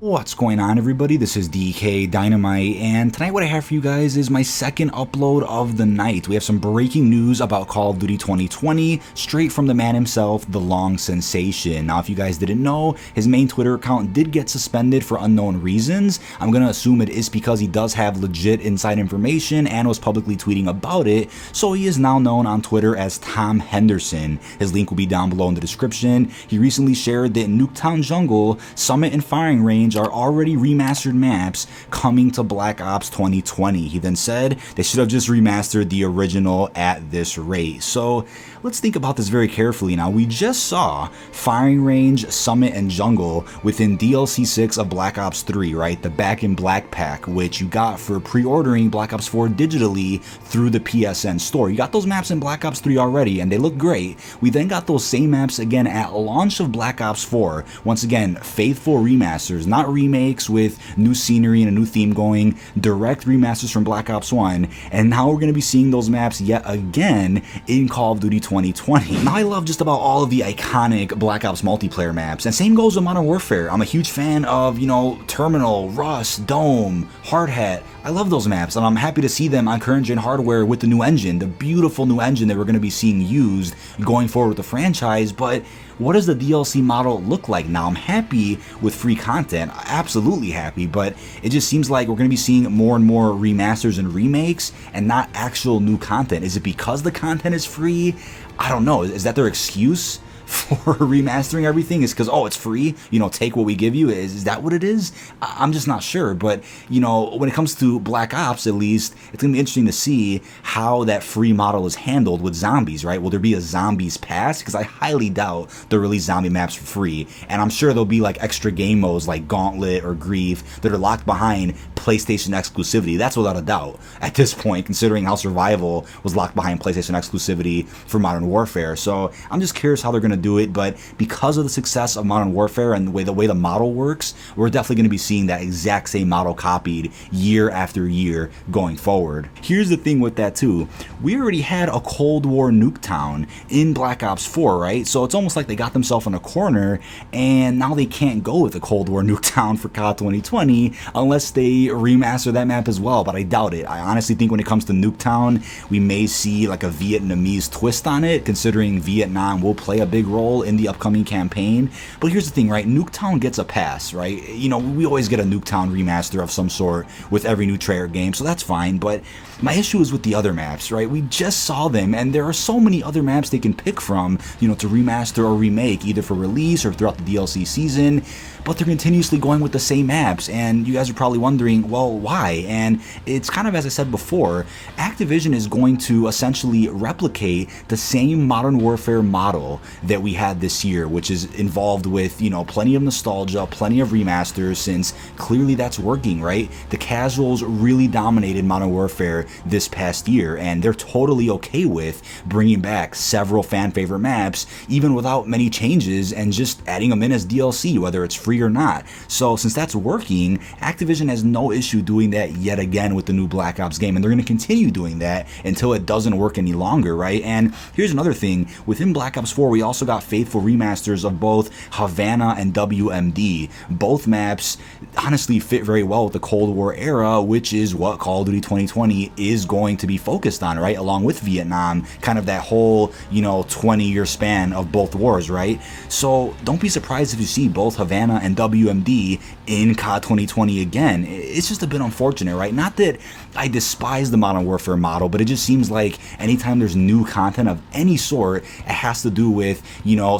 What's going on, everybody? This is dkdynamite, and tonight what I have for you guys is my second upload of the night. We have some breaking news about Call of Duty 2020, straight from the man himself, the Long Sensation. Now, if you guys didn't know, his main Twitter account did get suspended for unknown reasons. I'm gonna assume it is because he does have legit inside information and was publicly tweeting about it, so he is now known on Twitter as Tom Henderson. His link will be down below in the description. He recently shared that Nuketown Jungle, Summit, and Firing Range are already remastered maps coming to Black Ops 2020. He then said they should have just remastered the original at this rate. So let's think about this very carefully now. We just saw Firing Range, Summit, and Jungle within DLC 6 of Black Ops 3, right? The Back in Black pack, which you got for pre-ordering Black Ops 4 digitally through the PSN store. You got those maps in Black Ops 3 already, and they look great. We then got those same maps again at launch of Black Ops 4. Once again, faithful remasters, not remakes with new scenery and a new theme going, direct remasters from Black Ops 1, and now we're going to be seeing those maps yet again in Call of Duty 2020. Now, I love just about all of the iconic Black Ops multiplayer maps, and same goes with Modern Warfare. I'm a huge fan of, Terminal, Rust, Dome, Hard Hat. I love those maps, and I'm happy to see them on current gen hardware with the new engine, the beautiful new engine that we're going to be seeing used going forward with the franchise. But what does the DLC model look like now? I'm happy with free content, absolutely happy, but it just seems like we're going to be seeing more and more remasters and remakes and not actual new content. Is it because the content is free? I don't know. Is that their excuse for remastering everything? Is because, oh, it's free, take what we give you? Is that what it is? I'm just not sure. But when it comes to Black Ops, at least, it's gonna be interesting to see how that free model is handled with zombies, right? Will there be a zombies pass? Because I highly doubt they'll release zombie maps for free, and I'm sure there'll be like extra game modes like Gauntlet or Grief that are locked behind PlayStation exclusivity. That's without a doubt at this point, considering how Survival was locked behind PlayStation exclusivity for Modern Warfare. So I'm just curious how they're gonna do it, but because of the success of Modern Warfare and the way the model works, we're definitely going to be seeing that exact same model copied year after year going forward. Here's the thing with that too. We already had a Cold War Nuketown in Black Ops 4, right? So it's almost like they got themselves in a corner, and now they can't go with the Cold War Nuketown for COD 2020 unless they remaster that map as well, but I doubt it. I honestly think when it comes to Nuketown, we may see like a Vietnamese twist on it, considering Vietnam will play a big role in the upcoming campaign. But here's the thing, right? Nuketown gets a pass, right? We always get a Nuketown remaster of some sort with every new Treyarch game, so that's fine. But my issue is with the other maps, right? We just saw them, and there are so many other maps they can pick from, to remaster or remake, either for release or throughout the DLC season. But they're continuously going with the same maps, and you guys are probably wondering, well, why? And it's kind of, as I said before, Activision is going to essentially replicate the same Modern Warfare model that we had this year, which is involved with, plenty of nostalgia, plenty of remasters, since clearly that's working, right? The casuals really dominated Modern Warfare this past year, and they're totally okay with bringing back several fan favorite maps, even without many changes, and just adding them in as DLC, whether it's free or not. So since that's working, Activision has no issue doing that yet again with the new Black Ops game, and they're going to continue doing that until it doesn't work any longer, right? And here's another thing. Within Black Ops 4, we also got faithful remasters of both Havana and WMD. Both maps honestly fit very well with the Cold War era, which is what Call of Duty 2020 is going to be focused on, right? Along with Vietnam, kind of that whole, 20-year span of both wars, right? So don't be surprised if you see both Havana and WMD in COD 2020 again. It's just a bit unfortunate, right? Not that I despise the Modern Warfare model, but it just seems like anytime there's new content of any sort, it has to do with,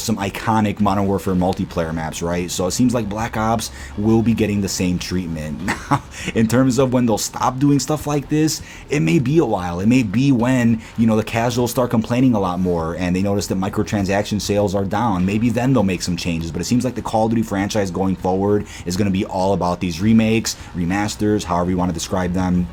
some iconic Modern Warfare multiplayer maps, right? So it seems like Black Ops will be getting the same treatment. Now, in terms of when they'll stop doing stuff like this, it may be a while. It may be when, the casuals start complaining a lot more and they notice that microtransaction sales are down. Maybe then they'll make some changes, but it seems like the Call of Duty franchise going forward is going to be all about these remakes, remasters, however you want to describe them.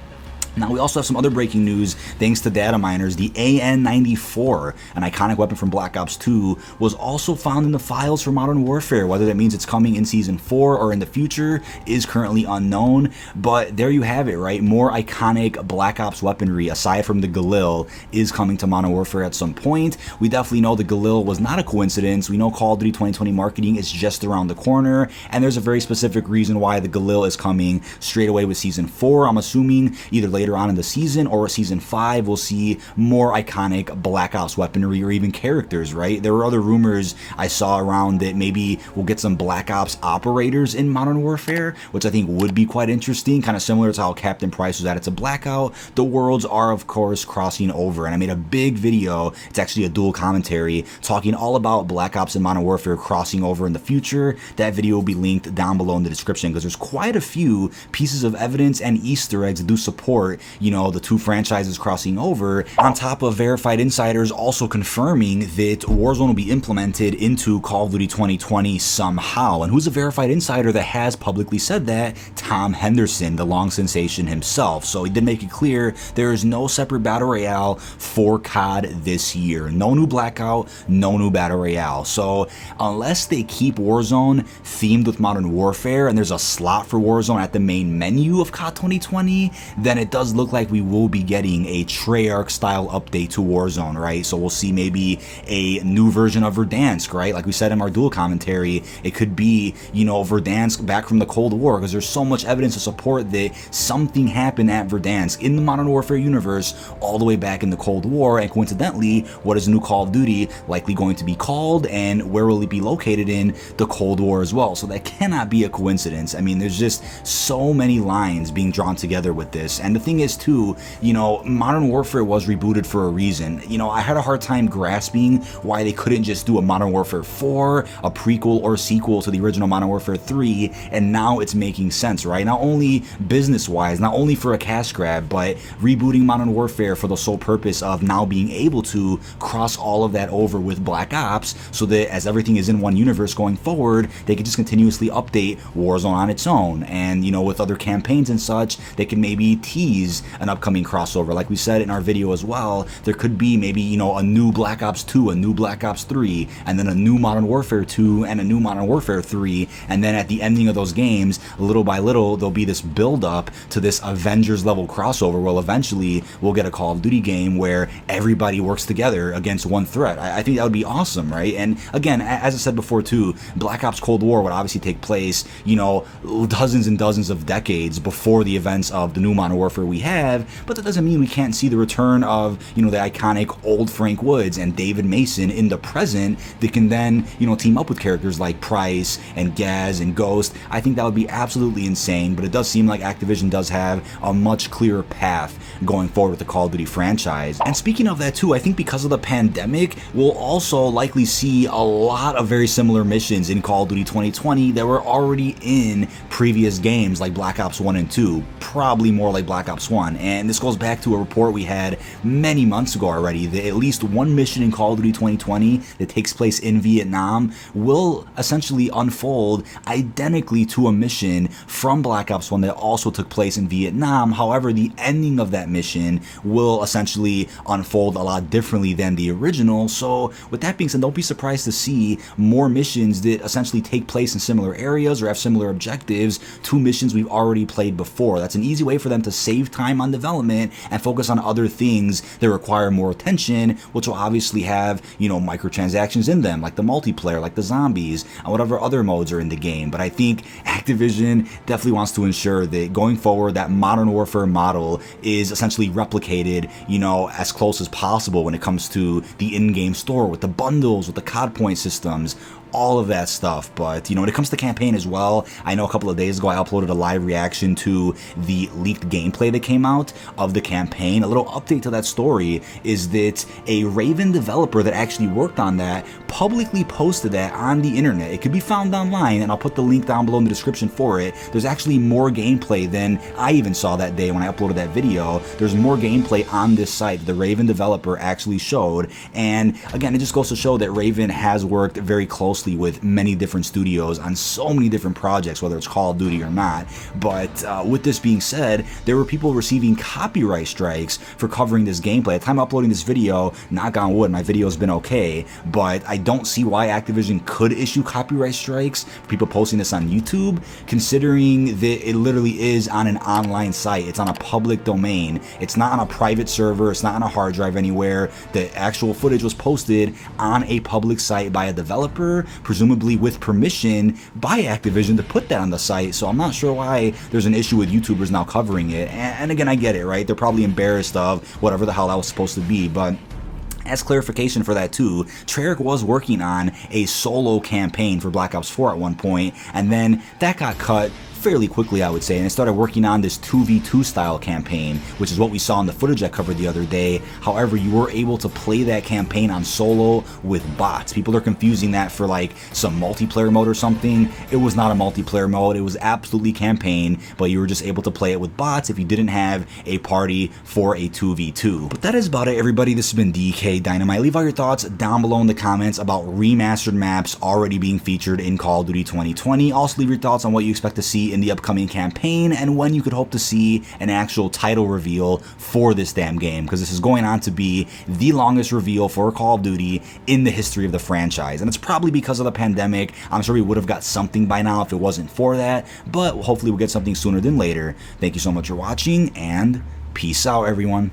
Now, we also have some other breaking news thanks to data miners. The AN-94, an iconic weapon from Black Ops 2, was also found in the files for Modern Warfare. Whether that means it's coming in Season 4 or in the future is currently unknown, but there you have it, right? More iconic Black Ops weaponry, aside from the Galil, is coming to Modern Warfare at some point. We definitely know the Galil was not a coincidence. We know Call of Duty 2020 marketing is just around the corner, and there's a very specific reason why the Galil is coming straight away with Season 4. I'm assuming either later on in the season or Season 5 we'll see more iconic Black Ops weaponry or even characters, right? There were other rumors I saw around that maybe we'll get some Black Ops operators in Modern Warfare, which I think would be quite interesting, kind of similar to how Captain Price was added to Blackout. The worlds are, of course, crossing over, and I made a big video, it's actually a dual commentary, talking all about Black Ops and Modern Warfare crossing over in the future. That video will be linked down below in the description, because there's quite a few pieces of evidence and Easter eggs that do support, you know, the two franchises crossing over, on top of verified insiders also confirming that Warzone will be implemented into Call of Duty 2020 somehow. And who's a verified insider that has publicly said that? Tom Henderson, the long sensation himself. So he did make it clear there is no separate Battle Royale for COD this year. No new Blackout, no new Battle Royale. So unless they keep Warzone themed with Modern Warfare and there's a slot for Warzone at the main menu of COD 2020, then it does look like we will be getting a Treyarch style update to Warzone, right? So we'll see maybe a new version of Verdansk, right? Like we said in our dual commentary, it could be, you know, Verdansk back from the Cold War, because there's so much evidence to support that something happened at Verdansk in the Modern Warfare universe all the way back in the Cold War. And coincidentally, what is new Call of Duty likely going to be called, and where will it be located in the Cold War as well? So that cannot be a coincidence. I mean, there's just so many lines being drawn together with this. And the thing is too, you know, Modern Warfare was rebooted for a reason. You know, I had a hard time grasping why they couldn't just do a Modern Warfare 4, a prequel or sequel to the original Modern Warfare 3, and now it's making sense, right? Not only business-wise, not only for a cash grab, but rebooting Modern Warfare for the sole purpose of now being able to cross all of that over with Black Ops, so that as everything is in one universe going forward, they can just continuously update Warzone on its own. And, you know, with other campaigns and such, they can maybe tease an upcoming crossover. Like we said in our video as well, there could be maybe, you know, a new Black Ops 2, a new Black Ops 3, and then a new Modern Warfare 2 and a new Modern Warfare 3, and then at the ending of those games, little by little, there'll be this build up to this Avengers level crossover. Well, eventually we'll get a Call of Duty game where everybody works together against one threat. I think that would be awesome, right? And again, as I said before too, Black Ops Cold War would obviously take place, you know, dozens and dozens of decades before the events of the new Modern Warfare we have, but that doesn't mean we can't see the return of, you know, the iconic old Frank Woods and David Mason in the present that can then, you know, team up with characters like Price and Gaz and Ghost. I think that would be absolutely insane, but it does seem like Activision does have a much clearer path going forward with the Call of Duty franchise. And speaking of that too, I think because of the pandemic, we'll also likely see a lot of very similar missions in Call of Duty 2020 that were already in previous games like Black Ops 1 and 2, probably more like Black Ops 1. And this goes back to a report we had many months ago already, that at least one mission in Call of Duty 2020 that takes place in Vietnam will essentially unfold identically to a mission from Black Ops 1 that also took place in Vietnam. However, the ending of that mission will essentially unfold a lot differently than the original. So with that being said, don't be surprised to see more missions that essentially take place in similar areas or have similar objectives to missions we've already played before. That's an easy way for them to save time on development and focus on other things that require more attention, which will obviously have, you know, microtransactions in them, like the multiplayer, like the zombies, and whatever other modes are in the game. But I think Activision definitely wants to ensure that going forward, that Modern Warfare model is essentially replicated, you know, as close as possible when it comes to the in-game store, with the bundles, with the COD point systems, all of that stuff. But, you know, when it comes to campaign as well, I know a couple of days ago I uploaded a live reaction to the leaked gameplay that came out of the campaign. A little update to that story is that a Raven developer that actually worked on that publicly posted that on the internet. It could be found online, and I'll put the link down below in the description for it. There's actually more gameplay than I even saw that day when I uploaded that video. There's more gameplay on this site the Raven developer actually showed, and again, it just goes to show that Raven has worked very closely with many different studios on so many different projects, whether it's Call of Duty or not. But with this being said, there were people people receiving copyright strikes for covering this gameplay. At the time of uploading this video, knock on wood, my video's been okay, but I don't see why Activision could issue copyright strikes for people posting this on YouTube, considering that it literally is on an online site. It's on a public domain. It's not on a private server. It's not on a hard drive anywhere. The actual footage was posted on a public site by a developer, presumably with permission by Activision to put that on the site. So I'm not sure why there's an issue with YouTubers now covering it. And again, I get it, right? They're probably embarrassed of whatever the hell that was supposed to be, but as clarification for that too, Treyarch was working on a solo campaign for Black Ops 4 at one point, and then that got cut fairly quickly, I would say, and they started working on this 2v2 style campaign, which is what we saw in the footage I covered the other day. However, you were able to play that campaign on solo with bots. People are confusing that for like some multiplayer mode or something. It was not a multiplayer mode. It was absolutely campaign, but you were just able to play it with bots if you didn't have a party for a 2v2. But that is about it, everybody. This has been dkdynamite. Leave all your thoughts down below in the comments about remastered maps already being featured in Call of Duty 2020. Also, leave your thoughts on what you expect to see in the upcoming campaign and when you could hope to see an actual title reveal for this damn game, because this is going on to be the longest reveal for Call of Duty in the history of the franchise, and it's probably because of the pandemic. I'm sure we would have got something by now if it wasn't for that, but hopefully we'll get something sooner than later. Thank you so much for watching, and peace out, everyone.